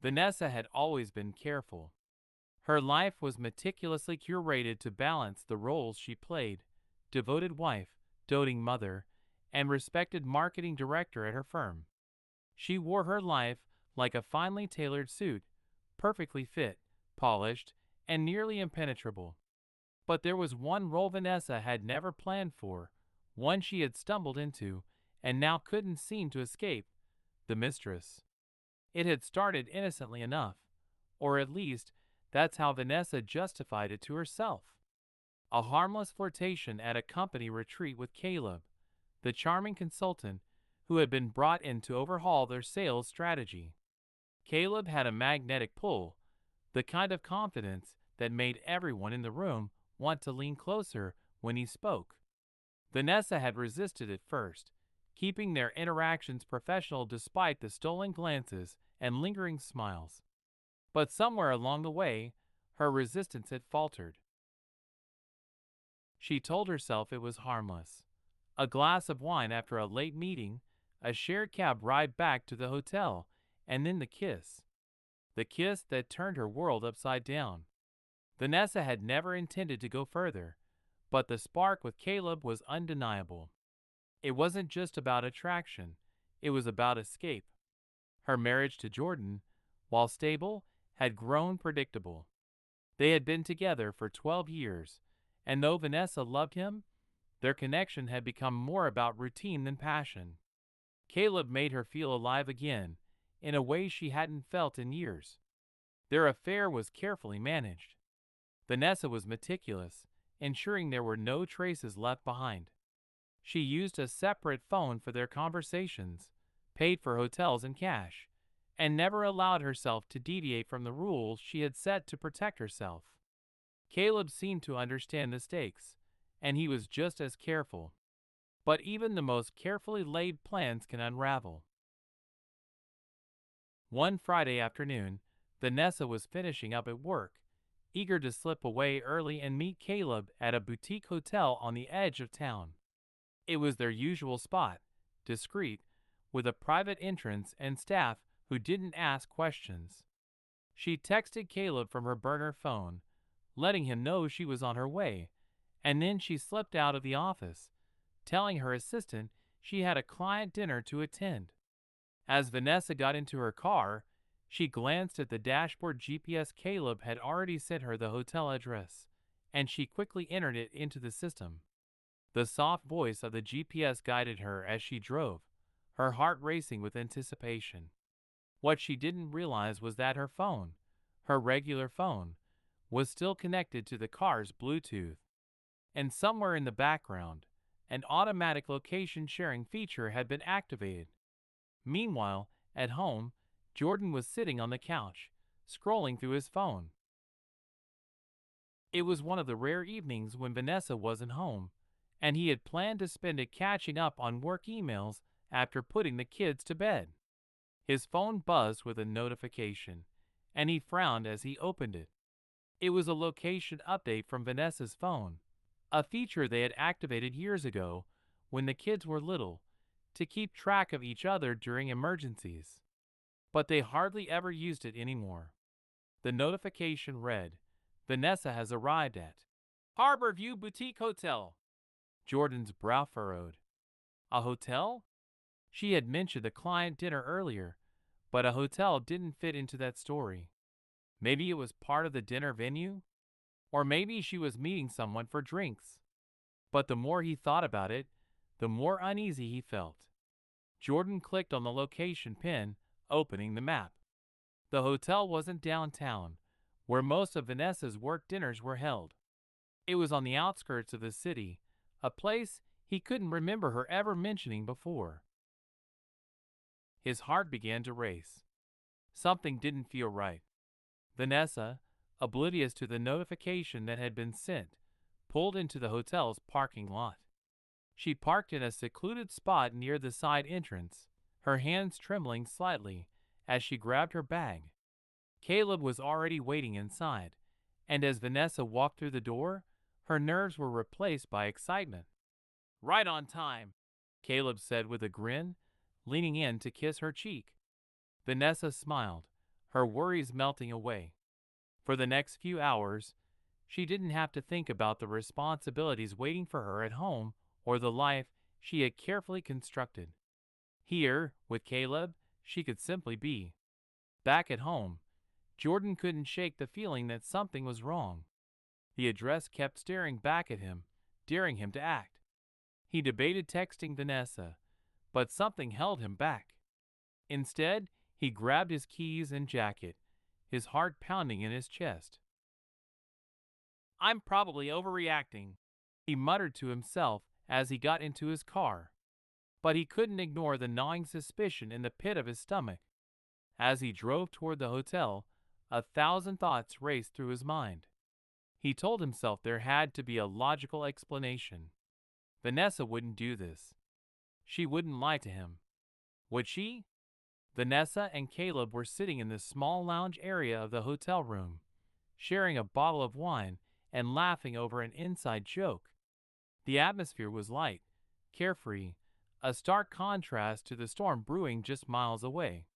Vanessa had always been careful. Her life was meticulously curated to balance the roles she played: devoted wife, doting mother, and respected marketing director at her firm. She wore her life like a finely tailored suit, perfectly fit, polished, and nearly impenetrable. But there was one role Vanessa had never planned for, one she had stumbled into, and now couldn't seem to escape: the mistress. It had started innocently enough, or at least that's how Vanessa justified it to herself. A harmless flirtation at a company retreat with Caleb, the charming consultant who had been brought in to overhaul their sales strategy. Caleb had a magnetic pull, the kind of confidence that made everyone in the room want to lean closer when he spoke. Vanessa had resisted at first, keeping their interactions professional despite the stolen glances and lingering smiles. But somewhere along the way, her resistance had faltered. She told herself it was harmless. A glass of wine after a late meeting, a shared cab ride back to the hotel, and then the kiss. The kiss that turned her world upside down. Vanessa had never intended to go further, but the spark with Caleb was undeniable. It wasn't just about attraction, it was about escape. Her marriage to Jordan, while stable, had grown predictable. They had been together for 12 years, and though Vanessa loved him, their connection had become more about routine than passion. Caleb made her feel alive again, in a way she hadn't felt in years. Their affair was carefully managed. Vanessa was meticulous, ensuring there were no traces left behind. She used a separate phone for their conversations, paid for hotels in cash, and never allowed herself to deviate from the rules she had set to protect herself. Caleb seemed to understand the stakes, and he was just as careful. But even the most carefully laid plans can unravel. One Friday afternoon, Vanessa was finishing up at work, eager to slip away early and meet Caleb at a boutique hotel on the edge of town. It was their usual spot, discreet, with a private entrance and staff who didn't ask questions. She texted Caleb from her burner phone, letting him know she was on her way, and then she slipped out of the office, telling her assistant she had a client dinner to attend. As Vanessa got into her car, she glanced at the dashboard GPS. Caleb had already sent her the hotel address, and she quickly entered it into the system. The soft voice of the GPS guided her as she drove, her heart racing with anticipation. What she didn't realize was that her phone, her regular phone, was still connected to the car's Bluetooth. And somewhere in the background, an automatic location sharing feature had been activated. Meanwhile, at home, Jordan was sitting on the couch, scrolling through his phone. It was one of the rare evenings when Vanessa wasn't home, and he had planned to spend it catching up on work emails after putting the kids to bed. His phone buzzed with a notification, and he frowned as he opened it. It was a location update from Vanessa's phone, a feature they had activated years ago when the kids were little, to keep track of each other during emergencies. But they hardly ever used it anymore. The notification read, "Vanessa has arrived at Harbor View Boutique Hotel." Jordan's brow furrowed. A hotel? She had mentioned a client dinner earlier, but a hotel didn't fit into that story. Maybe it was part of the dinner venue? Or maybe she was meeting someone for drinks. But the more he thought about it, the more uneasy he felt. Jordan clicked on the location pin, opening the map. The hotel wasn't downtown, where most of Vanessa's work dinners were held. It was on the outskirts of the city, a place he couldn't remember her ever mentioning before. His heart began to race. Something didn't feel right. Vanessa, oblivious to the notification that had been sent, pulled into the hotel's parking lot. She parked in a secluded spot near the side entrance, her hands trembling slightly as she grabbed her bag. Caleb was already waiting inside, and as Vanessa walked through the door, her nerves were replaced by excitement. "Right on time," Caleb said with a grin, leaning in to kiss her cheek. Vanessa smiled, her worries melting away. For the next few hours, she didn't have to think about the responsibilities waiting for her at home or the life she had carefully constructed. Here, with Caleb, she could simply be. Back at home, Jordan couldn't shake the feeling that something was wrong. The address kept staring back at him, daring him to act. He debated texting Vanessa, but something held him back. Instead, he grabbed his keys and jacket, his heart pounding in his chest. "I'm probably overreacting," he muttered to himself as he got into his car. But he couldn't ignore the gnawing suspicion in the pit of his stomach. As he drove toward the hotel, 1,000 thoughts raced through his mind. He told himself there had to be a logical explanation. Vanessa wouldn't do this. She wouldn't lie to him. Would she? Vanessa and Caleb were sitting in the small lounge area of the hotel room, sharing a bottle of wine and laughing over an inside joke. The atmosphere was light, carefree, a stark contrast to the storm brewing just miles away.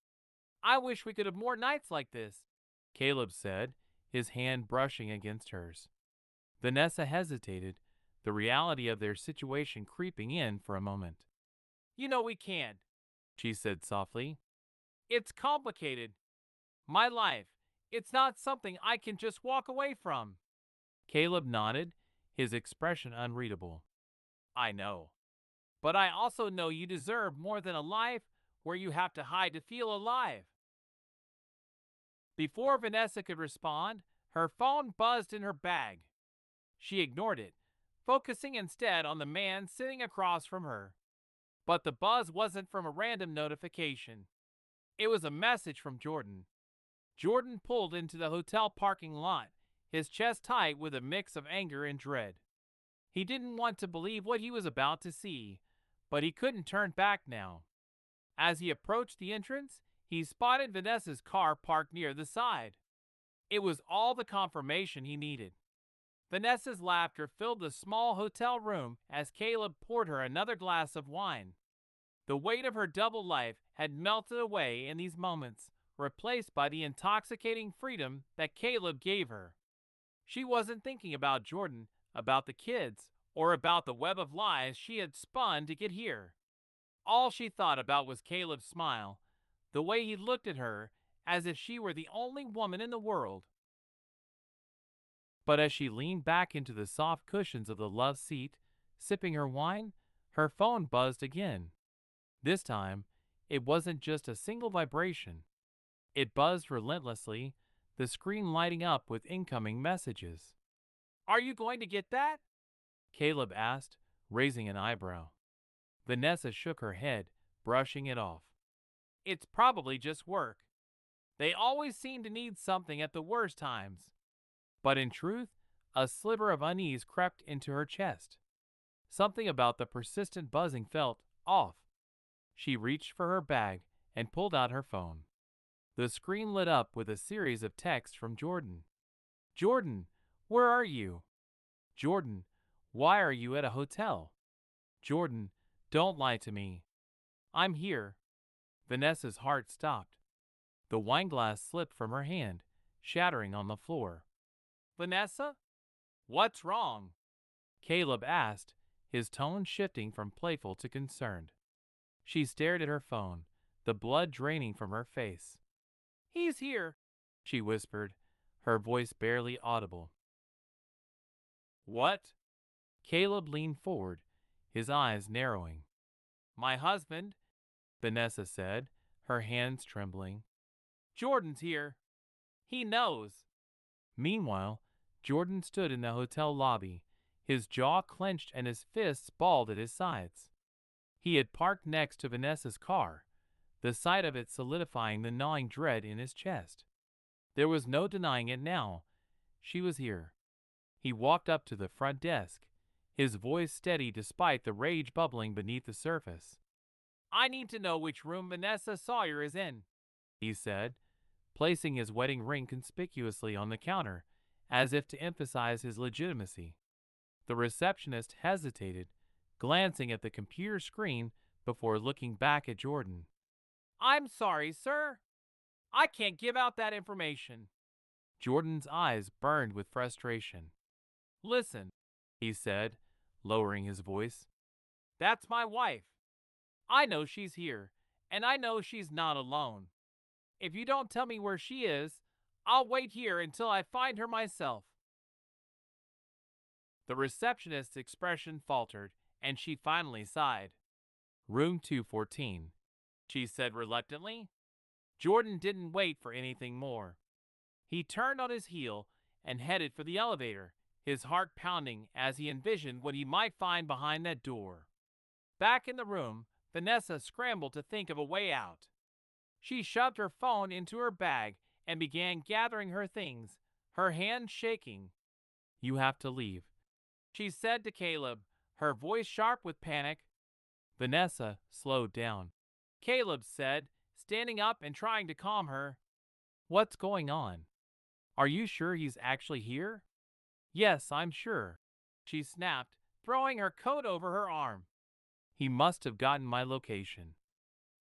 "I wish we could have more nights like this," Caleb said, his hand brushing against hers. Vanessa hesitated, the reality of their situation creeping in for a moment. "You know we can't," she said softly. "It's complicated. My life, it's not something I can just walk away from." Caleb nodded, his expression unreadable. "I know. But I also know you deserve more than a life where you have to hide to feel alive." Before Vanessa could respond, her phone buzzed in her bag. She ignored it, focusing instead on the man sitting across from her. But the buzz wasn't from a random notification. It was a message from Jordan. Jordan pulled into the hotel parking lot, his chest tight with a mix of anger and dread. He didn't want to believe what he was about to see, but he couldn't turn back now. As he approached the entrance, he spotted Vanessa's car parked near the side. It was all the confirmation he needed. Vanessa's laughter filled the small hotel room as Caleb poured her another glass of wine. The weight of her double life had melted away in these moments, replaced by the intoxicating freedom that Caleb gave her. She wasn't thinking about Jordan, about the kids, or about the web of lies she had spun to get here. All she thought about was Caleb's smile, the way he looked at her as if she were the only woman in the world. But as she leaned back into the soft cushions of the love seat, sipping her wine, her phone buzzed again. This time, it wasn't just a single vibration. It buzzed relentlessly, the screen lighting up with incoming messages. "Are you going to get that?" Caleb asked, raising an eyebrow. Vanessa shook her head, brushing it off. "It's probably just work. They always seem to need something at the worst times." But in truth, a sliver of unease crept into her chest. Something about the persistent buzzing felt off. She reached for her bag and pulled out her phone. The screen lit up with a series of texts from Jordan. "Jordan, where are you?" "Jordan, why are you at a hotel?" "Jordan, don't lie to me." "I'm here." Vanessa's heart stopped. The wineglass slipped from her hand, shattering on the floor. "Vanessa? What's wrong?" Caleb asked, his tone shifting from playful to concerned. She stared at her phone, the blood draining from her face. "He's here," she whispered, her voice barely audible. "What?" Caleb leaned forward, his eyes narrowing. "My husband," Vanessa said, her hands trembling. "Jordan's here. He knows." Meanwhile, Jordan stood in the hotel lobby, his jaw clenched and his fists balled at his sides. He had parked next to Vanessa's car, the sight of it solidifying the gnawing dread in his chest. There was no denying it now. She was here. He walked up to the front desk, his voice steady despite the rage bubbling beneath the surface. "I need to know which room Vanessa Sawyer is in," he said, placing his wedding ring conspicuously on the counter, as if to emphasize his legitimacy. The receptionist hesitated, glancing at the computer screen before looking back at Jordan. "I'm sorry, sir. I can't give out that information." Jordan's eyes burned with frustration. "Listen," he said, lowering his voice. "That's my wife. I know she's here, and I know she's not alone. If you don't tell me where she is, I'll wait here until I find her myself." The receptionist's expression faltered, and she finally sighed. "Room 214, she said reluctantly. Jordan didn't wait for anything more. He turned on his heel and headed for the elevator, his heart pounding as he envisioned what he might find behind that door. Back in the room, Vanessa scrambled to think of a way out. She shoved her phone into her bag and began gathering her things, her hands shaking. "You have to leave," she said to Caleb, her voice sharp with panic. Vanessa slowed down. Caleb said, standing up and trying to calm her. "What's going on? Are you sure he's actually here?" "Yes, I'm sure," she snapped, throwing her coat over her arm. "He must have gotten my location.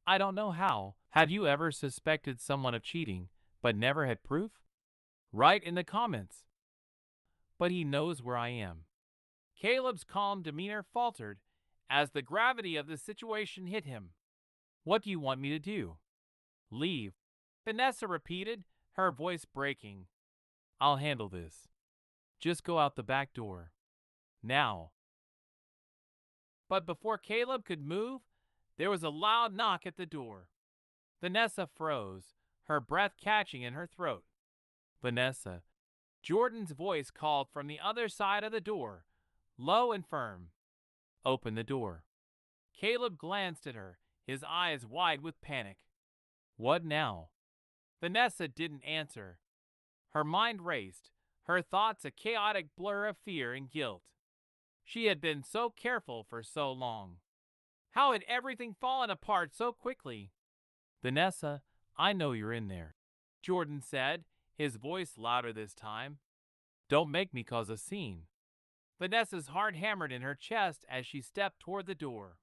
I don't know how. Have you ever suspected someone of cheating, but never had proof? Write in the comments." "But he knows where I am." Caleb's calm demeanor faltered as the gravity of the situation hit him. "What do you want me to do?" "Leave," Vanessa repeated, her voice breaking. "I'll handle this. Just go out the back door. Now." But before Caleb could move, there was a loud knock at the door. Vanessa froze, her breath catching in her throat. "Vanessa," Jordan's voice called from the other side of the door, low and firm. "Open the door." Caleb glanced at her, his eyes wide with panic. "What now?" Vanessa didn't answer. Her mind raced, her thoughts a chaotic blur of fear and guilt. She had been so careful for so long. How had everything fallen apart so quickly? "Vanessa, I know you're in there," Jordan said, his voice louder this time. "Don't make me cause a scene." Vanessa's heart hammered in her chest as she stepped toward the door.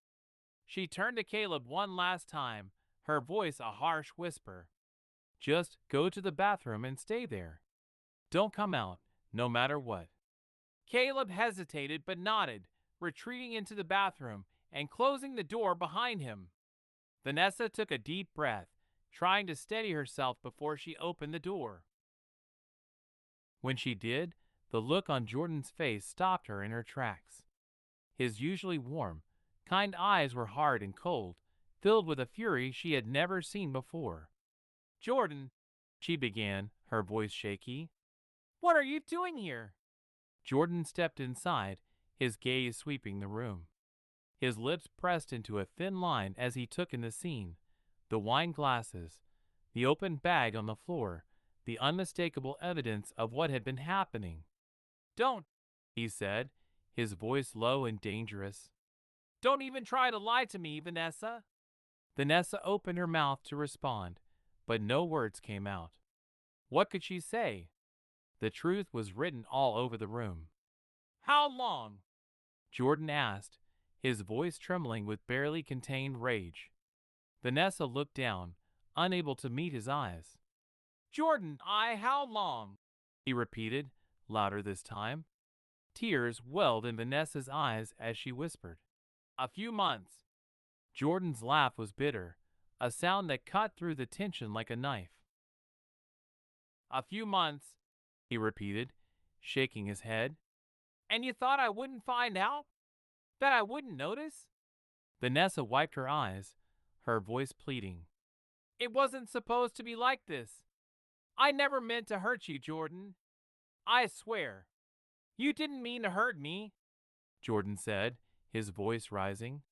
She turned to Caleb one last time, her voice a harsh whisper. "Just go to the bathroom and stay there. Don't come out, no matter what." Caleb hesitated but nodded, retreating into the bathroom and closing the door behind him. Vanessa took a deep breath, trying to steady herself before she opened the door. When she did, the look on Jordan's face stopped her in her tracks. His usually warm, kind eyes were hard and cold, filled with a fury she had never seen before. "Jordan," she began, her voice shaky, "what are you doing here?" Jordan stepped inside, his gaze sweeping the room. His lips pressed into a thin line as he took in the scene, the wine glasses, the open bag on the floor, the unmistakable evidence of what had been happening. "Don't," he said, his voice low and dangerous. "Don't even try to lie to me, Vanessa." Vanessa opened her mouth to respond, but no words came out. What could she say? The truth was written all over the room. "How long?" Jordan asked, his voice trembling with barely contained rage. Vanessa looked down, unable to meet his eyes. "Jordan, how long?" he repeated, louder this time. Tears welled in Vanessa's eyes as she whispered, "A few months." Jordan's laugh was bitter, a sound that cut through the tension like a knife. "A few months," he repeated, shaking his head. "And you thought I wouldn't find out? That I wouldn't notice?" Vanessa wiped her eyes, her voice pleading. "It wasn't supposed to be like this. I never meant to hurt you, Jordan. I swear." "You didn't mean to hurt me," Jordan said, his voice rising.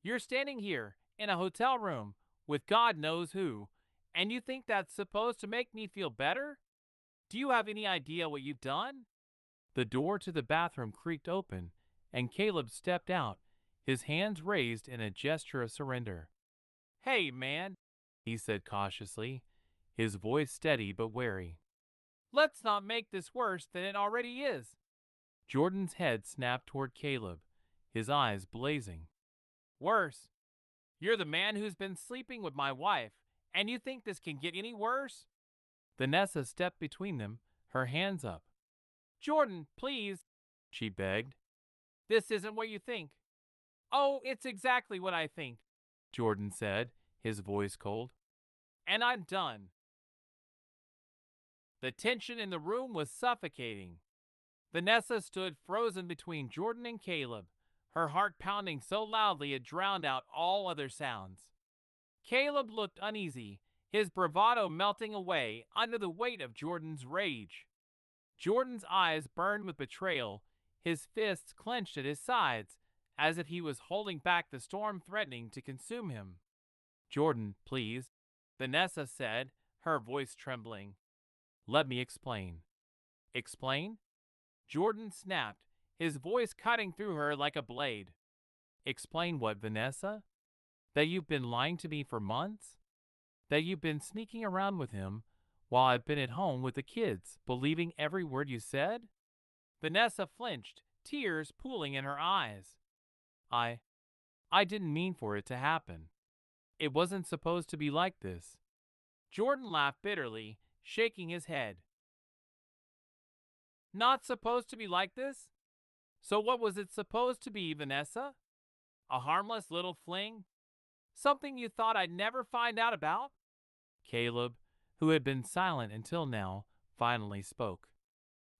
"You're standing here in a hotel room with God knows who, and you think that's supposed to make me feel better? Do you have any idea what you've done?" The door to the bathroom creaked open, and Caleb stepped out, his hands raised in a gesture of surrender. "Hey, man," he said cautiously, his voice steady but wary. "Let's not make this worse than it already is." Jordan's head snapped toward Caleb, his eyes blazing. "Worse?" You're the man who's been sleeping with my wife, and you think this can get any worse? Vanessa stepped between them, her hands up. Jordan, please, she begged. This isn't what you think. Oh, it's exactly what I think, Jordan said, his voice cold. And I'm done. The tension in the room was suffocating. Vanessa stood frozen between Jordan and Caleb, her heart pounding so loudly it drowned out all other sounds. Caleb looked uneasy, his bravado melting away under the weight of Jordan's rage. Jordan's eyes burned with betrayal, his fists clenched at his sides, as if he was holding back the storm threatening to consume him. Jordan, please, Vanessa said, her voice trembling. Let me explain. Explain? Jordan snapped, his voice cutting through her like a blade. Explain what, Vanessa? That you've been lying to me for months? That you've been sneaking around with him while I've been at home with the kids, believing every word you said? Vanessa flinched, tears pooling in her eyes. I didn't mean for it to happen. It wasn't supposed to be like this. Jordan laughed bitterly, shaking his head. Not supposed to be like this? So what was it supposed to be, Vanessa? A harmless little fling? Something you thought I'd never find out about? Caleb, who had been silent until now, finally spoke.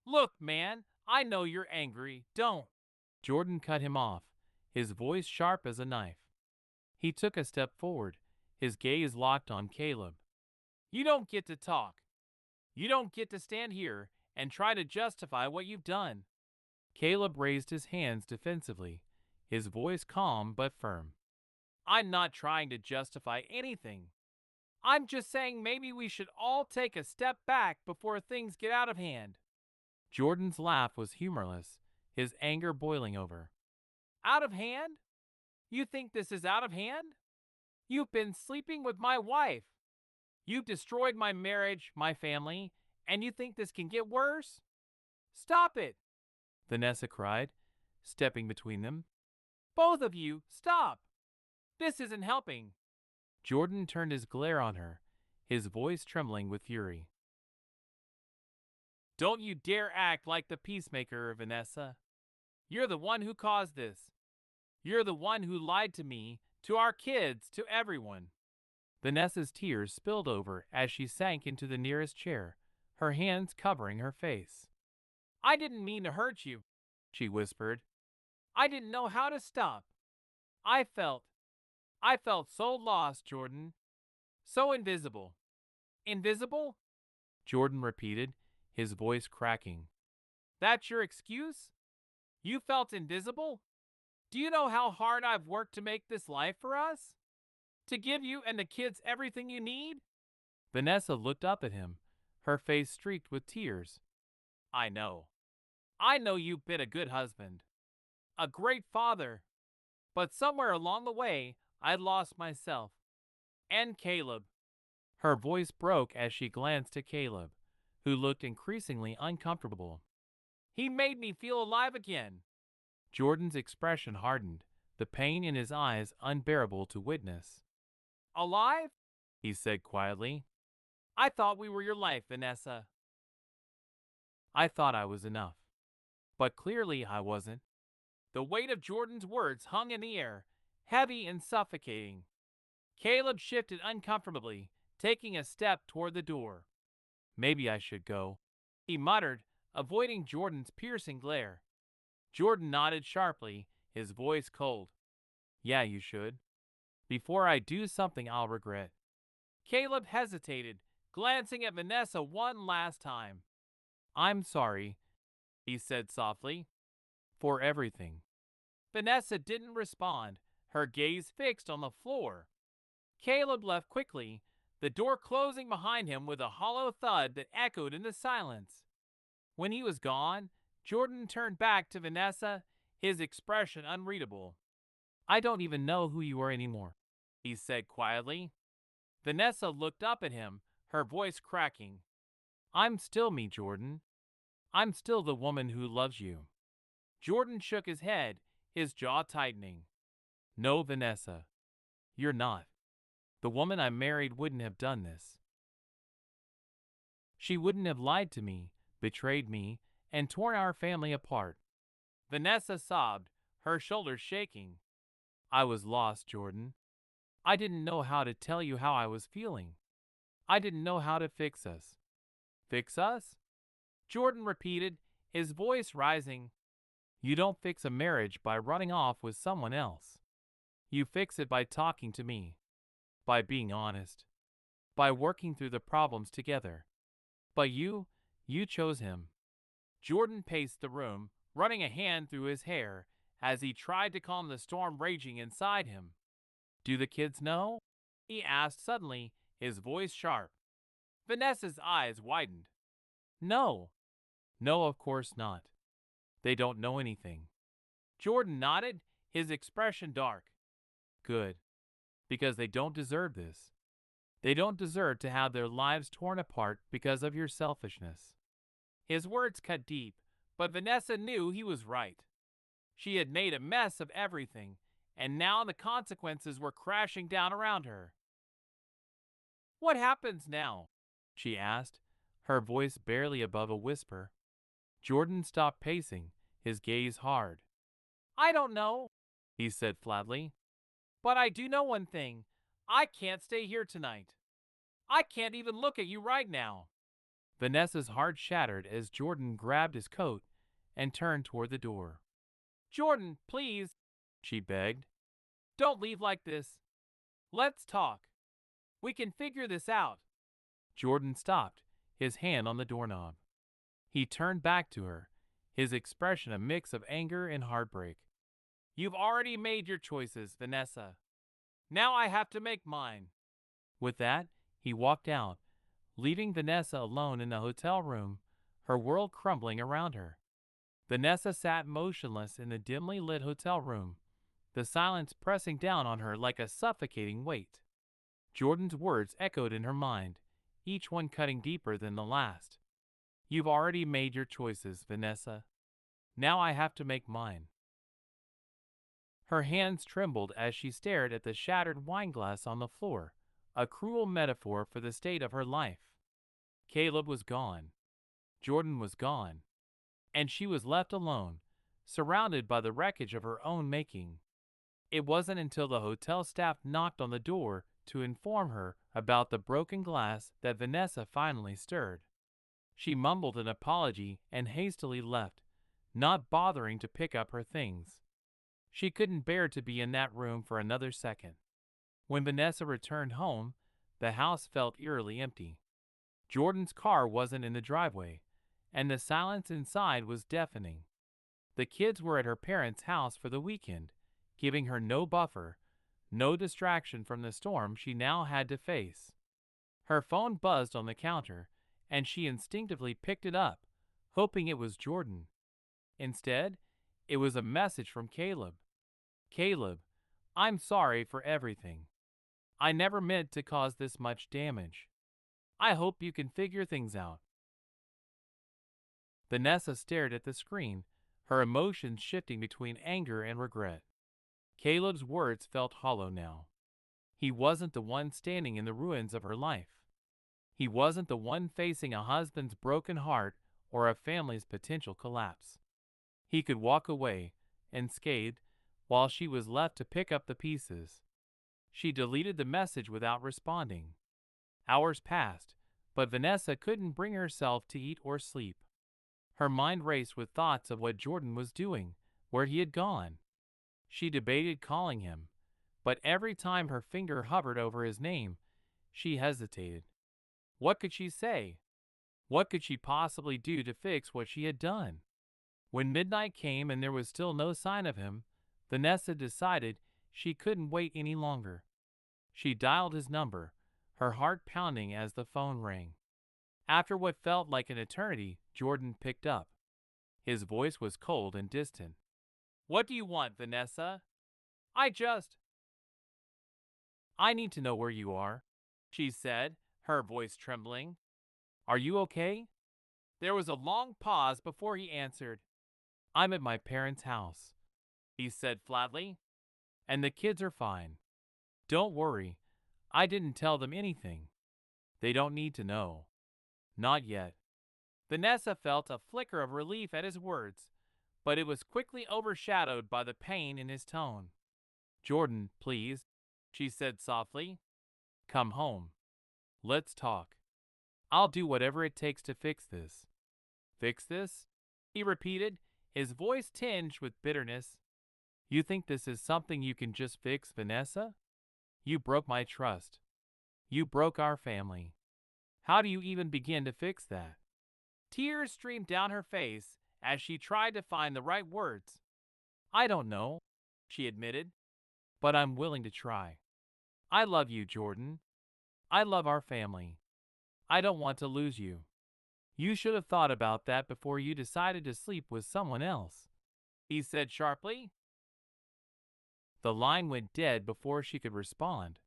Look, man, I know you're angry. Don't. Jordan cut him off, his voice sharp as a knife. He took a step forward, his gaze locked on Caleb. You don't get to talk. You don't get to stand here and try to justify what you've done. Caleb raised his hands defensively, his voice calm but firm. I'm not trying to justify anything. I'm just saying maybe we should all take a step back before things get out of hand. Jordan's laugh was humorless, his anger boiling over. Out of hand? You think this is out of hand? You've been sleeping with my wife. You've destroyed my marriage, my family, and you think this can get worse? Stop it, Vanessa cried, stepping between them. Both of you, stop! This isn't helping. Jordan turned his glare on her, his voice trembling with fury. Don't you dare act like the peacemaker, Vanessa. You're the one who caused this. You're the one who lied to me, to our kids, to everyone. Vanessa's tears spilled over as she sank into the nearest chair, her hands covering her face. I didn't mean to hurt you, she whispered. I didn't know how to stop. I felt so lost, Jordan. So invisible. Invisible? Jordan repeated, his voice cracking. That's your excuse? You felt invisible? Do you know how hard I've worked to make this life for us? To give you and the kids everything you need? Vanessa looked up at him, her face streaked with tears. I know. I know you've been a good husband. A great father. But somewhere along the way, I lost myself. And Caleb. Her voice broke as she glanced at Caleb, who looked increasingly uncomfortable. He made me feel alive again. Jordan's expression hardened, the pain in his eyes unbearable to witness. Alive? He said quietly. I thought we were your life, Vanessa. I thought I was enough. But clearly I wasn't. The weight of Jordan's words hung in the air, heavy and suffocating. Caleb shifted uncomfortably, taking a step toward the door. Maybe I should go, he muttered, avoiding Jordan's piercing glare. Jordan nodded sharply, his voice cold. Yeah, you should. Before I do something I'll regret. Caleb hesitated, glancing at Vanessa one last time. I'm sorry, he said softly, for everything. Vanessa didn't respond, her gaze fixed on the floor. Caleb left quickly, the door closing behind him with a hollow thud that echoed in the silence. When he was gone, Jordan turned back to Vanessa, his expression unreadable. I don't even know who you are anymore, he said quietly. Vanessa looked up at him, her voice cracking. I'm still me, Jordan. I'm still the woman who loves you. Jordan shook his head, his jaw tightening. No, Vanessa. You're not. The woman I married wouldn't have done this. She wouldn't have lied to me, betrayed me, and torn our family apart. Vanessa sobbed, her shoulders shaking. I was lost, Jordan. I didn't know how to tell you how I was feeling. I didn't know how to fix us. Fix us? Jordan repeated, his voice rising. You don't fix a marriage by running off with someone else. You fix it by talking to me, by being honest, by working through the problems together. But you chose him. Jordan paced the room, running a hand through his hair as he tried to calm the storm raging inside him. Do the kids know? He asked suddenly, his voice sharp. Vanessa's eyes widened. No. No, of course not. They don't know anything. Jordan nodded, his expression dark. Good. Because they don't deserve this. They don't deserve to have their lives torn apart because of your selfishness. His words cut deep, but Vanessa knew he was right. She had made a mess of everything, and now the consequences were crashing down around her. What happens now? She asked, her voice barely above a whisper. Jordan stopped pacing, his gaze hard. I don't know, he said flatly. But I do know one thing. I can't stay here tonight. I can't even look at you right now. Vanessa's heart shattered as Jordan grabbed his coat and turned toward the door. Jordan, please, she begged. Don't leave like this. Let's talk. We can figure this out. Jordan stopped, his hand on the doorknob. He turned back to her, his expression a mix of anger and heartbreak. You've already made your choices, Vanessa. Now I have to make mine. With that, he walked out, leaving Vanessa alone in the hotel room, her world crumbling around her. Vanessa sat motionless in the dimly lit hotel room, the silence pressing down on her like a suffocating weight. Jordan's words echoed in her mind, each one cutting deeper than the last. You've already made your choices, Vanessa. Now I have to make mine. Her hands trembled as she stared at the shattered wineglass on the floor, a cruel metaphor for the state of her life. Caleb was gone. Jordan was gone. And she was left alone, surrounded by the wreckage of her own making. It wasn't until the hotel staff knocked on the door to inform her about the broken glass that Vanessa finally stirred. She mumbled an apology and hastily left, not bothering to pick up her things. She couldn't bear to be in that room for another second. When Vanessa returned home, the house felt eerily empty. Jordan's car wasn't in the driveway, and the silence inside was deafening. The kids were at her parents' house for the weekend, giving her no buffer, no distraction from the storm she now had to face. Her phone buzzed on the counter, and she instinctively picked it up, hoping it was Jordan. Instead, it was a message from Caleb. Caleb, I'm sorry for everything. I never meant to cause this much damage. I hope you can figure things out. Vanessa stared at the screen, her emotions shifting between anger and regret. Caleb's words felt hollow now. He wasn't the one standing in the ruins of her life. He wasn't the one facing a husband's broken heart or a family's potential collapse. He could walk away, unscathed, while she was left to pick up the pieces. She deleted the message without responding. Hours passed, but Vanessa couldn't bring herself to eat or sleep. Her mind raced with thoughts of what Jordan was doing, where he had gone. She debated calling him, but every time her finger hovered over his name, she hesitated. What could she say? What could she possibly do to fix what she had done? When midnight came and there was still no sign of him, Vanessa decided she couldn't wait any longer. She dialed his number, her heart pounding as the phone rang. After what felt like an eternity, Jordan picked up. His voice was cold and distant. What do you want, Vanessa? I need to know where you are, she said, her voice trembling. Are you okay? There was a long pause before he answered. I'm at my parents' house, he said flatly. And the kids are fine. Don't worry, I didn't tell them anything. They don't need to know. Not yet. Vanessa felt a flicker of relief at his words, but it was quickly overshadowed by the pain in his tone. Jordan, please, she said softly. Come home. Let's talk. I'll do whatever it takes to fix this. Fix this? He repeated, his voice tinged with bitterness. You think this is something you can just fix, Vanessa? You broke my trust. You broke our family. How do you even begin to fix that? Tears streamed down her face as she tried to find the right words. I don't know, she admitted, but I'm willing to try. I love you, Jordan. I love our family. I don't want to lose you. You should have thought about that before you decided to sleep with someone else, he said sharply. The line went dead before she could respond.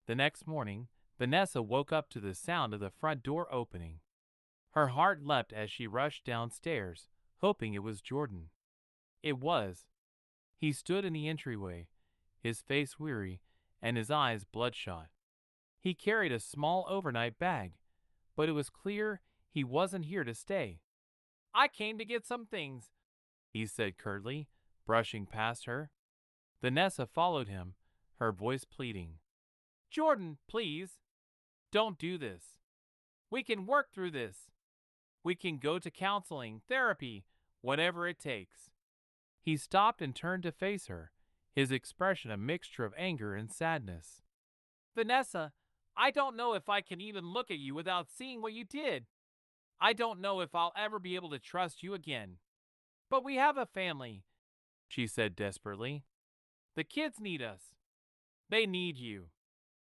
The next morning, Vanessa woke up to the sound of the front door opening. Her heart leapt as she rushed downstairs, hoping it was Jordan. It was. He stood in the entryway, his face weary and his eyes bloodshot. He carried a small overnight bag, but it was clear he wasn't here to stay. I came to get some things, he said curtly, brushing past her. Vanessa followed him, her voice pleading. Jordan, please. Don't do this. We can work through this. We can go to counseling, therapy, whatever it takes. He stopped and turned to face her, his expression a mixture of anger and sadness. Vanessa, I don't know if I can even look at you without seeing what you did. I don't know if I'll ever be able to trust you again. But we have a family, she said desperately. The kids need us. They need you.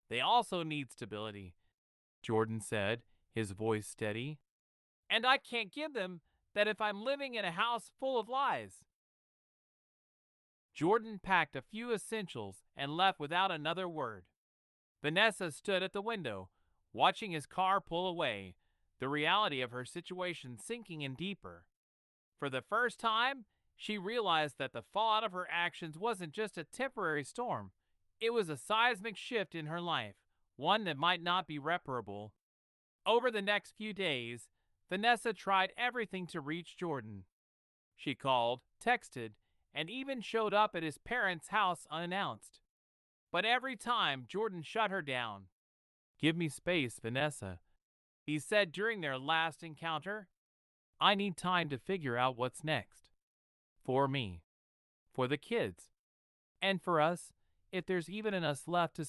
They also need stability, Jordan said, his voice steady. And I can't give them that if I'm living in a house full of lies. Jordan packed a few essentials and left without another word. Vanessa stood at the window, watching his car pull away, the reality of her situation sinking in deeper. For the first time, she realized that the fallout of her actions wasn't just a temporary storm. It was a seismic shift in her life, one that might not be reparable. Over the next few days, Vanessa tried everything to reach Jordan. She called, texted, and even showed up at his parents' house unannounced. But every time, Jordan shut her down. Give me space, Vanessa, he said during their last encounter. I need time to figure out what's next. For me. For the kids. And for us, if there's even in us left to